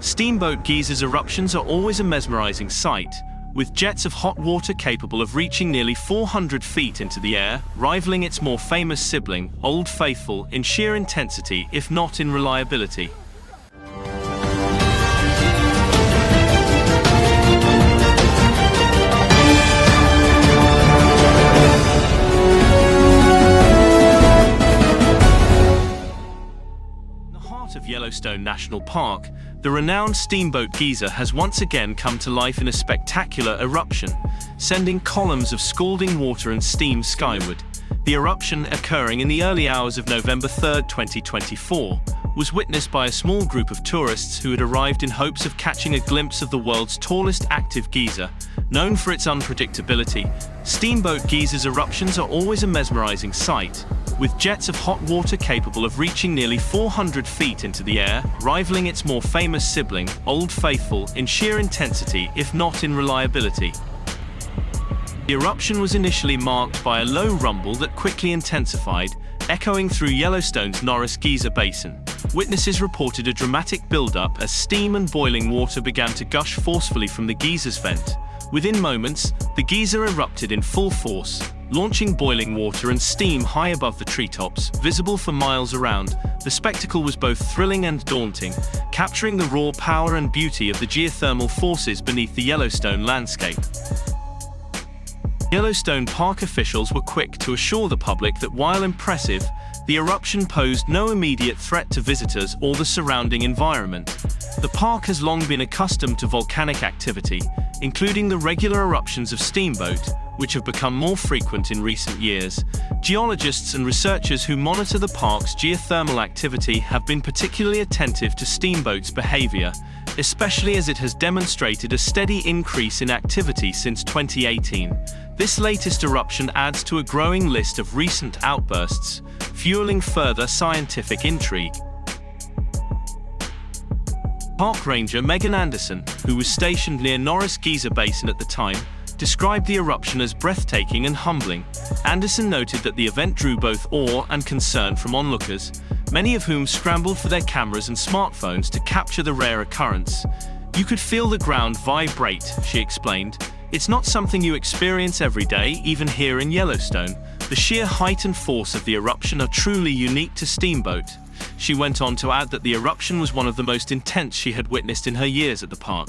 Steamboat Geyser's eruptions are always a mesmerizing sight, with jets of hot water capable of reaching nearly 400 feet into the air, rivaling its more famous sibling, Old Faithful, in sheer intensity if not in reliability. Of Yellowstone National Park, the renowned Steamboat Geyser has once again come to life in a spectacular eruption, sending columns of scalding water and steam skyward. The eruption, occurring in the early hours of November 3, 2024, was witnessed by a small group of tourists who had arrived in hopes of catching a glimpse of the world's tallest active geyser. Known for its unpredictability, Steamboat Geyser's eruptions are always a mesmerizing sight, with jets of hot water capable of reaching nearly 400 feet into the air, rivaling its more famous sibling, Old Faithful, in sheer intensity if not in reliability. The eruption was initially marked by a low rumble that quickly intensified, echoing through Yellowstone's Norris Geyser Basin. Witnesses reported a dramatic buildup as steam and boiling water began to gush forcefully from the geyser's vent. Within moments, the geyser erupted in full force, launching boiling water and steam high above the treetops, visible for miles around. The spectacle was both thrilling and daunting, capturing the raw power and beauty of the geothermal forces beneath the Yellowstone landscape. Yellowstone Park officials were quick to assure the public that while impressive, the eruption posed no immediate threat to visitors or the surrounding environment. The park has long been accustomed to volcanic activity, including the regular eruptions of Steamboat, which have become more frequent in recent years. Geologists and researchers who monitor the park's geothermal activity have been particularly attentive to Steamboat's behavior, especially as it has demonstrated a steady increase in activity since 2018. This latest eruption adds to a growing list of recent outbursts, fueling further scientific intrigue. Park Ranger Megan Anderson, who was stationed near Norris Geyser Basin at the time, described the eruption as breathtaking and humbling. Anderson noted that the event drew both awe and concern from onlookers, many of whom scrambled for their cameras and smartphones to capture the rare occurrence. "You could feel the ground vibrate," she explained. "It's not something you experience every day, even here in Yellowstone. The sheer height and force of the eruption are truly unique to Steamboat." She went on to add that the eruption was one of the most intense she had witnessed in her years at the park.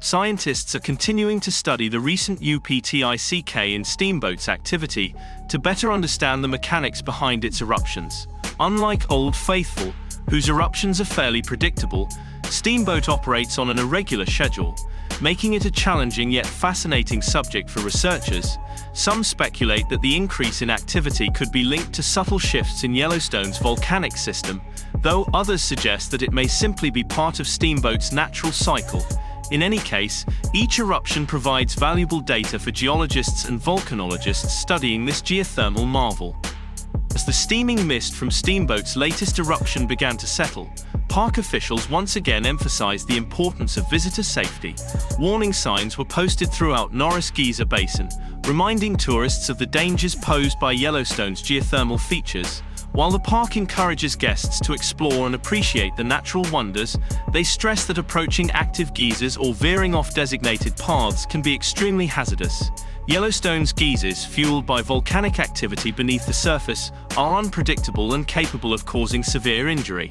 Scientists are continuing to study the recent uptick in Steamboat's activity to better understand the mechanics behind its eruptions. Unlike Old Faithful, whose eruptions are fairly predictable, Steamboat operates on an irregular schedule, making it a challenging yet fascinating subject for researchers. Some speculate that the increase in activity could be linked to subtle shifts in Yellowstone's volcanic system, though others suggest that it may simply be part of Steamboat's natural cycle. In any case, each eruption provides valuable data for geologists and volcanologists studying this geothermal marvel. As the steaming mist from Steamboat's latest eruption began to settle, park officials once again emphasized the importance of visitor safety. Warning signs were posted throughout Norris Geyser Basin, reminding tourists of the dangers posed by Yellowstone's geothermal features. While the park encourages guests to explore and appreciate the natural wonders, they stress that approaching active geysers or veering off designated paths can be extremely hazardous. Yellowstone's geysers, fueled by volcanic activity beneath the surface, are unpredictable and capable of causing severe injury.